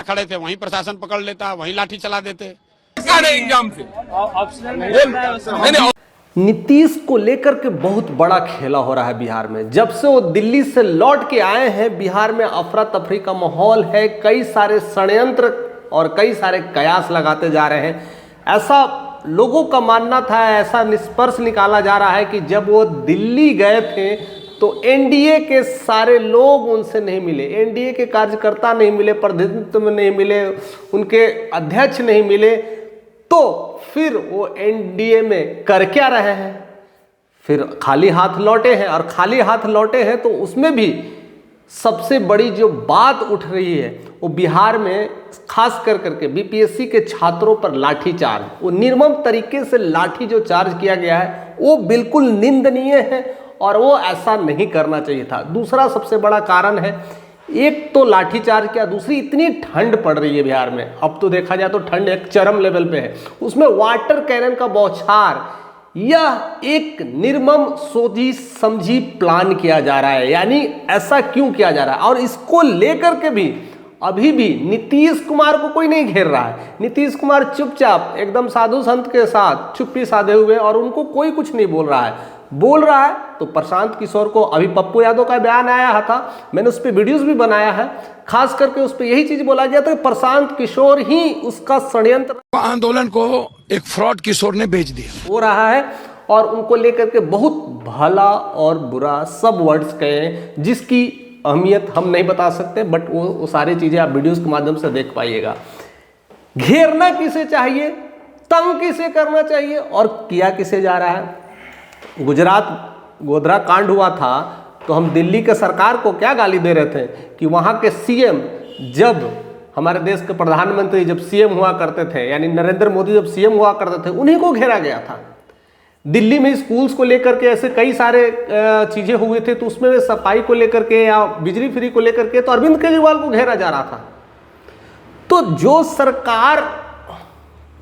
खड़े थे वहीं प्रशासन पकड़ लेता, वहीं लाठी चला देते। एग्जाम से नीतीश को लेकर के बहुत बड़ा खेला हो रहा है बिहार में। जब से वो दिल्ली से लौट के आए हैं, बिहार में अफरा तफरी का माहौल है। कई सारे षड्यंत्र और कई सारे कयास लगाते जा रहे हैं। ऐसा लोगों का मानना था, ऐसा निष्कर्ष निकाला जा रहा है कि जब वो दिल्ली गए थे तो एनडीए के सारे लोग उनसे नहीं मिले, एनडीए के कार्यकर्ता नहीं मिले, प्रतिनिधित्व में नहीं मिले, उनके अध्यक्ष नहीं मिले। तो फिर वो एनडीए में कर क्या रहे हैं? फिर खाली हाथ लौटे हैं। और खाली हाथ लौटे हैं तो उसमें भी सबसे बड़ी जो बात उठ रही है वो बिहार में खास कर करके बीपीएससी के छात्रों पर लाठीचार्ज, वो निर्मम तरीके से लाठी जो चार्ज किया गया है वो बिल्कुल निंदनीय है और वो ऐसा नहीं करना चाहिए था। दूसरा सबसे बड़ा कारण है, एक तो लाठीचार्ज किया, दूसरी इतनी ठंड पड़ रही है बिहार में। अब तो देखा जाए तो ठंड एक चरम लेवल पे है, उसमें वाटर कैनन का बौछार, यह एक निर्मम सोची समझी प्लान किया जा रहा है। यानी ऐसा क्यों किया जा रहा है? और इसको लेकर के भी अभी भी नीतीश कुमार को कोई नहीं घेर रहा है। नीतीश कुमार चुपचाप एकदम साधु संत के साथ चुप्पी साधे हुए, और उनको कोई कुछ नहीं बोल रहा है। बोल रहा है तो प्रशांत किशोर को, अभी पप्पू यादव का बयान आया था, मैंने उस पर वीडियोस भी बनाया है, खास करके उस पर यही चीज बोला गया था कि प्रशांत किशोर ही उसका षड्यंत्र आंदोलन को एक फ्रॉड किशोर ने भेज दिया हो रहा है। और उनको लेकर के बहुत भला और बुरा सब वर्ड्स कहे हैं, जिसकी अहमियत हम नहीं बता सकते, बट वो सारी चीजें आप वीडियोस के माध्यम से देख पाइएगा। घेरना किसे चाहिए, तंग किसे करना चाहिए और किया किसे जा रहा है? गुजरात गोधरा कांड हुआ था तो हम दिल्ली के सरकार को क्या गाली दे रहे थे कि वहाँ के सीएम, जब हमारे देश के प्रधानमंत्री जब सीएम हुआ करते थे, यानी नरेंद्र मोदी जब सीएम हुआ करते थे, उन्हीं को घेरा गया था। दिल्ली में स्कूल्स को लेकर के ऐसे कई सारे चीज़ें हुए थे, तो उसमें सफाई को लेकर के या बिजली फ्री को लेकर के तो अरविंद केजरीवाल को घेरा जा रहा था। तो जो सरकार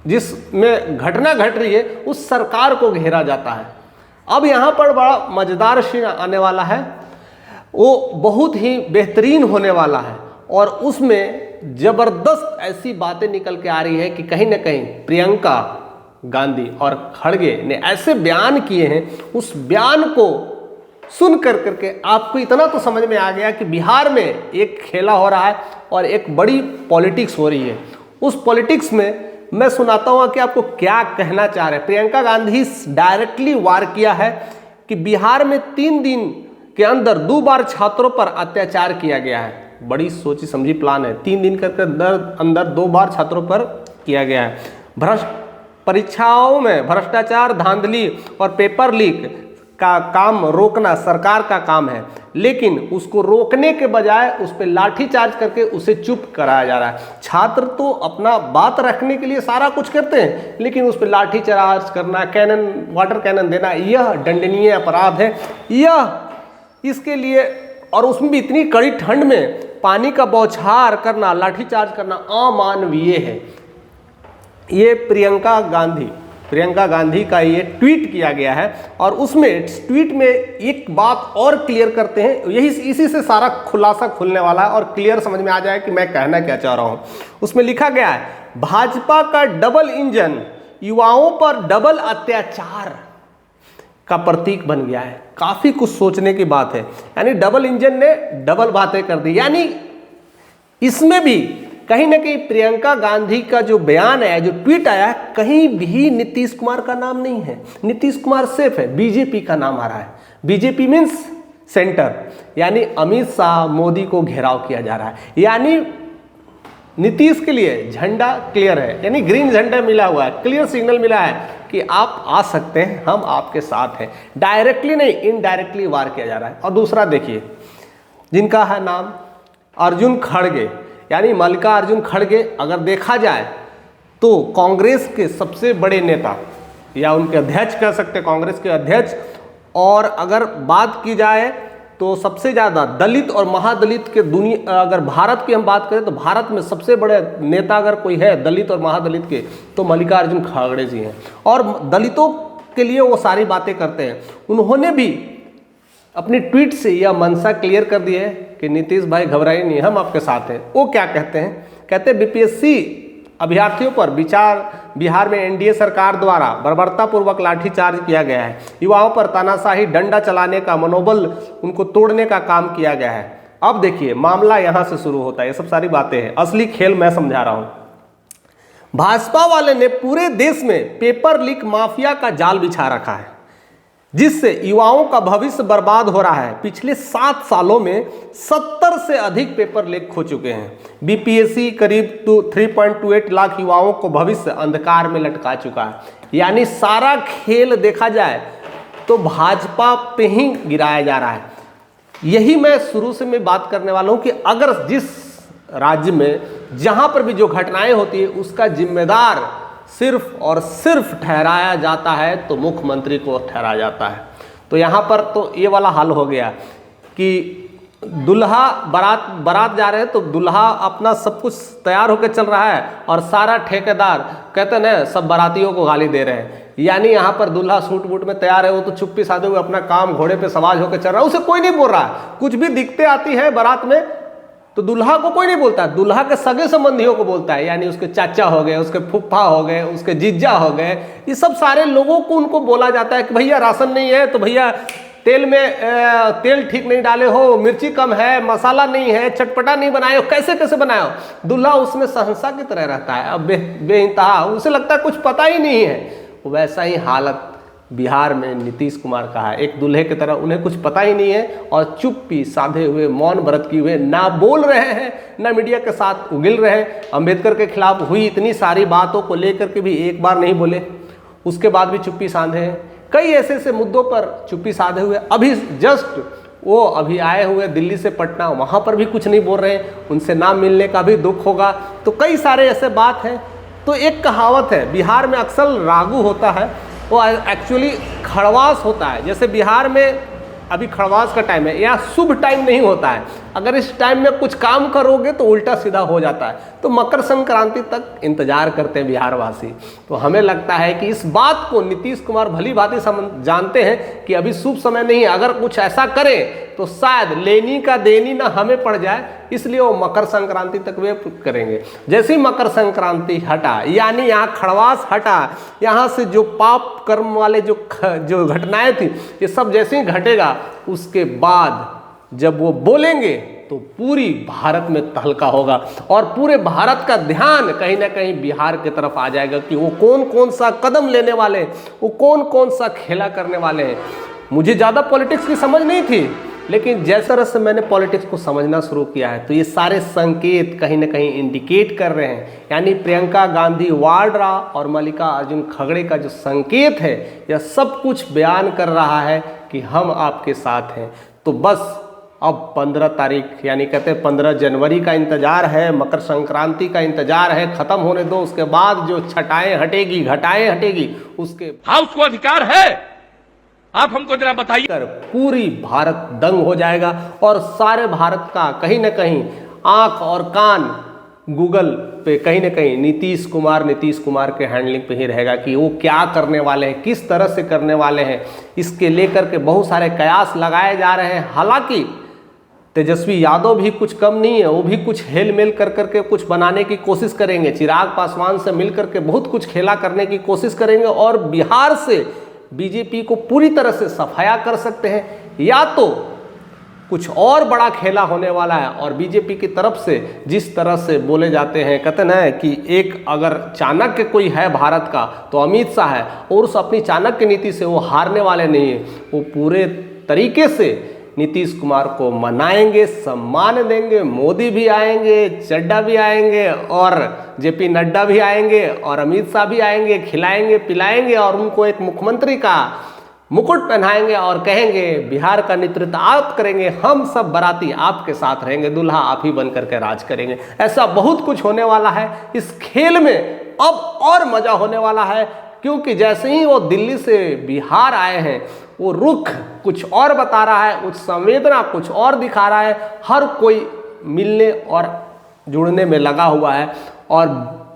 जिसमें घटना घट रही है उस सरकार को घेरा जाता है। अब यहाँ पर बड़ा मज़ेदार सीन आने वाला है, वो बहुत ही बेहतरीन होने वाला है, और उसमें ज़बरदस्त ऐसी बातें निकल के आ रही है कि कहीं ना कहीं प्रियंका गांधी और खड़गे ने ऐसे बयान किए हैं, उस बयान को सुन कर करके आपको इतना तो समझ में आ गया कि बिहार में एक खेला हो रहा है और एक बड़ी पॉलिटिक्स हो रही है। उस पॉलिटिक्स में मैं सुनाता हूँ कि आपको क्या कहना चाह रहे हैं। प्रियंका गांधी डायरेक्टली वार किया है कि बिहार में 3 दिन के अंदर 2 बार छात्रों पर अत्याचार किया गया है। बड़ी सोची समझी प्लान है। 3 दिन के अंदर 2 बार छात्रों पर किया गया है। परीक्षाओं में भ्रष्टाचार, धांधली और पेपर लीक का काम रोकना सरकार का काम है, लेकिन उसको रोकने के बजाय उस पर लाठीचार्ज करके उसे चुप कराया जा रहा है। छात्र तो अपना बात रखने के लिए सारा कुछ करते हैं, लेकिन उस पर लाठीचार्ज करना, कैनन, वाटर कैनन देना, यह दंडनीय अपराध है। यह इसके लिए, और उसमें भी इतनी कड़ी ठंड में पानी का बौछार करना, लाठीचार्ज करना अमानवीय है। ये प्रियंका गांधी का ये ट्वीट किया गया है, और उसमें ट्वीट में एक बात और क्लियर करते हैं, इसी से सारा खुलासा खुलने वाला है और क्लियर समझ में आ जाए कि मैं कहना क्या चाह रहा हूं। उसमें लिखा गया है, भाजपा का डबल इंजन युवाओं पर डबल अत्याचार का प्रतीक बन गया है। काफी कुछ सोचने की बात है, यानी डबल इंजन ने डबल बातें कर दी। यानी इसमें भी कहीं ना कहीं प्रियंका गांधी का जो बयान है, जो ट्वीट आया है, कहीं भी नीतीश कुमार का नाम नहीं है। नीतीश कुमार सेफ है, बीजेपी का नाम आ रहा है। बीजेपी मीन्स सेंटर, यानी अमित शाह, मोदी को घेराव किया जा रहा है। यानी नीतीश के लिए झंडा क्लियर है, यानी ग्रीन झंडा मिला हुआ है, क्लियर सिग्नल मिला है कि आप आ सकते हैं, हम आपके साथ हैं। डायरेक्टली नहीं, इनडायरेक्टली वार किया जा रहा है। और दूसरा देखिए, जिनका है नाम अर्जुन खड़गे, यानी मल्लिकार्जुन खड़गे, अगर देखा जाए तो कांग्रेस के सबसे बड़े नेता या उनके अध्यक्ष कह सकते हैं, कांग्रेस के अध्यक्ष। और अगर बात की जाए तो सबसे ज़्यादा दलित और महादलित के दुनिया, अगर भारत की हम बात करें तो भारत में सबसे बड़े नेता अगर कोई है दलित और महादलित के तो मल्लिकार्जुन खड़गे जी हैं, और दलितों के लिए वो सारी बातें करते हैं। उन्होंने भी अपनी ट्वीट से यह मंशा क्लियर कर दी है कि कि नीतीश भाई घबराइए नहीं, हम आपके साथ हैं। वो क्या कहते हैं, कहते हैं बीपीएससी अभ्यर्थियों पर बिहार में एनडीए सरकार द्वारा बर्बरतापूर्वक लाठीचार्ज किया गया है। युवाओं पर तानाशाही डंडा चलाने का मनोबल उनको तोड़ने का काम किया गया है। अब देखिए मामला यहां से शुरू होता है, ये सब सारी बातें हैं, असली खेल मैं समझा रहा हूं। भाजपा वाले ने पूरे देश में पेपर लीक माफिया का जाल बिछा रखा है, जिससे युवाओं का भविष्य बर्बाद हो रहा है। पिछले 7 सालों में 70 से अधिक पेपर लीक हो चुके हैं। बीपीएससी करीब 3.28 लाख युवाओं को भविष्य अंधकार में लटका चुका है। यानी सारा खेल देखा जाए तो भाजपा पे ही गिराया जा रहा है। यही मैं शुरू से मैं बात करने वाला हूं कि अगर जिस राज्य में जहां पर भी जो घटनाएं होती है उसका जिम्मेदार सिर्फ और सिर्फ ठहराया जाता है तो मुख्यमंत्री को ठहराया जाता है। तो यहाँ पर तो ये वाला हाल हो गया कि दुल्हा बारात जा रहे हैं तो दुल्हा अपना सब कुछ तैयार होकर चल रहा है और सारा ठेकेदार कहते हैं सब बारातियों को गाली दे रहे हैं। यानी यहाँ पर दुल्हा सूट बूट में तैयार है, वो तो चुप्पी साधे हुए अपना काम घोड़े पे सवार होकर चल रहा है, उसे कोई नहीं बोल रहा है। कुछ भी दिक्कतें आती है बारात में तो दुल्हा को कोई नहीं बोलता, दुल्हा के सगे संबंधियों को बोलता है। यानी उसके चाचा हो गए, उसके फूफा हो गए, उसके जीजा हो गए, ये सब सारे लोगों को उनको बोला जाता है कि भैया राशन नहीं है तो भैया तेल में तेल ठीक नहीं डाले हो, मिर्ची कम है, मसाला नहीं है, चटपटा नहीं बनाए हो, कैसे कैसे बनाए हो। दुल्हा उसमें सहंसा की तरह रहता है, अब बेइंतहा, उसे लगता है कुछ पता ही नहीं है। वैसा ही हालत बिहार में नीतीश कुमार का है। एक दूल्हे की तरह उन्हें कुछ पता ही नहीं है और चुप्पी साधे हुए मौन व्रत किए हुए ना बोल रहे हैं, ना मीडिया के साथ उगिल रहे हैं। अम्बेडकर के खिलाफ हुई इतनी सारी बातों को लेकर के भी एक बार नहीं बोले, उसके बाद भी चुप्पी साधे हैं। कई ऐसे ऐसे मुद्दों पर चुप्पी साधे हुए। अभी जस्ट वो अभी आए हुए दिल्ली से पटना, वहाँ पर भी कुछ नहीं बोल रहे हैं, उनसे ना मिलने का भी दुख होगा। तो कई सारे ऐसे बात हैं। तो एक कहावत है बिहार में अक्सर रागू होता है, वो एक्चुअली खड़वास होता है। जैसे बिहार में अभी खड़वास का टाइम है, यह शुभ टाइम नहीं होता है। अगर इस टाइम में कुछ काम करोगे तो उल्टा सीधा हो जाता है। तो मकर संक्रांति तक इंतजार करते हैं बिहारवासी। तो हमें लगता है कि इस बात को नीतीश कुमार भली भांति जानते हैं कि अभी शुभ समय नहीं है। अगर कुछ ऐसा करें तो शायद लेनी का देनी ना हमें पड़ जाए, इसलिए वो मकर संक्रांति तक वे करेंगे। जैसे ही मकर संक्रांति हटा, यानी यहाँ खड़वास हटा, यहाँ से जो पाप कर्म वाले जो घटनाएं थी ये सब जैसे ही घटेगा, उसके बाद जब वो बोलेंगे तो पूरी भारत में तहलका होगा और पूरे भारत का ध्यान कहीं ना कहीं बिहार की तरफ आ जाएगा कि वो कौन कौन सा कदम लेने वाले हैं, वो कौन कौन सा खेला करने वाले हैं। मुझे ज़्यादा पॉलिटिक्स की समझ नहीं थी, लेकिन जिस तरह से मैंने पॉलिटिक्स को समझना शुरू किया है तो ये सारे संकेत कहीं ना कहीं इंडिकेट कर रहे हैं। यानी प्रियंका गांधी वाड्रा और मल्लिका अर्जुन खड़गे का जो संकेत है, यह सब कुछ बयान कर रहा है कि हम आपके साथ हैं। तो बस अब 15 तारीख यानी कहते हैं 15 जनवरी का इंतजार है, मकर संक्रांति का इंतजार है, खत्म होने दो। उसके बाद जो छटाएं हटेगी, घटाएं हटेगी, उसके हाउस को अधिकार है, आप हमको जरा बताइए। पूरी भारत दंग हो जाएगा और सारे भारत का कहीं ना कहीं आंख और कान गूगल पे कहीं ना कहीं नीतीश कुमार के हैंडलिंग पे ही रहेगा कि वो क्या करने वाले हैं, किस तरह से करने वाले हैं। इसके लेकर के बहुत सारे कयास लगाए जा रहे हैं। हालांकि तेजस्वी यादव भी कुछ कम नहीं है, वो भी कुछ हेल मेल कर करके कुछ बनाने की कोशिश करेंगे। चिराग पासवान से मिल करके बहुत कुछ खेला करने की कोशिश करेंगे और बिहार से बीजेपी को पूरी तरह से सफाया कर सकते हैं, या तो कुछ और बड़ा खेला होने वाला है। और बीजेपी की तरफ से जिस तरह से बोले जाते हैं, कहते ना कि एक अगर चाणक्य कोई है भारत का तो अमित शाह है, और उस अपनी चाणक्य नीति से वो हारने वाले नहीं है। वो पूरे तरीके से नीतीश कुमार को मनाएंगे, सम्मान देंगे। मोदी भी आएंगे, चड्डा भी आएंगे और जेपी नड्डा भी आएंगे और अमित शाह भी आएंगे, खिलाएंगे पिलाएंगे और उनको एक मुख्यमंत्री का मुकुट पहनाएंगे और कहेंगे बिहार का नेतृत्व आप करेंगे, हम सब बाराती आपके साथ रहेंगे, दुल्हा आप ही बन करके राज करेंगे। ऐसा बहुत कुछ होने वाला है इस खेल में। अब और मजा होने वाला है, क्योंकि जैसे ही वो दिल्ली से बिहार आए हैं, वो रुख कुछ और बता रहा है, उस संवेदना कुछ और दिखा रहा है। हर कोई मिलने और जुड़ने में लगा हुआ है और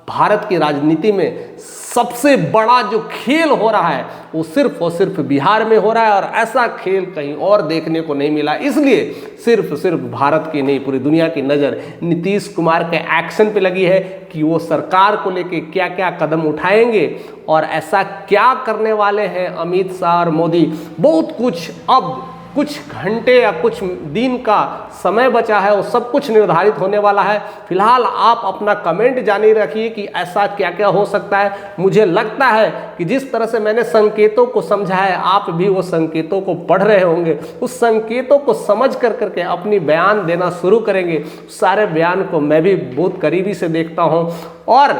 भारत की राजनीति में सबसे बड़ा जो खेल हो रहा है वो सिर्फ और सिर्फ बिहार में हो रहा है, और ऐसा खेल कहीं और देखने को नहीं मिला। इसलिए सिर्फ भारत की नहीं, पूरी दुनिया की नज़र नीतीश कुमार के एक्शन पे लगी है कि वो सरकार को लेके क्या क्या कदम उठाएंगे और ऐसा क्या करने वाले हैं अमित शाह और मोदी। बहुत कुछ अब कुछ घंटे या कुछ दिन का समय बचा है, वो सब कुछ निर्धारित होने वाला है। फिलहाल आप अपना कमेंट जारी रखिए कि ऐसा क्या क्या हो सकता है। मुझे लगता है कि जिस तरह से मैंने संकेतों को समझा है, आप भी वो संकेतों को पढ़ रहे होंगे, उस संकेतों को समझ कर करके अपनी बयान देना शुरू करेंगे। सारे बयान को मैं भी बहुत करीबी से देखता हूँ और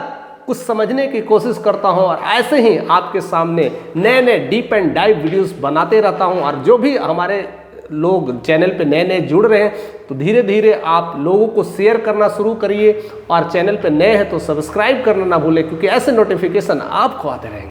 कुछ समझने की कोशिश करता हूं, और ऐसे ही आपके सामने नए नए डीप एंड डाइव वीडियोस बनाते रहता हूं। और जो भी हमारे लोग चैनल पे नए नए जुड़ रहे हैं, तो धीरे धीरे आप लोगों को शेयर करना शुरू करिए, और चैनल पे नए हैं तो सब्सक्राइब करना ना भूलें, क्योंकि ऐसे नोटिफिकेशन आपको आते रहेंगे।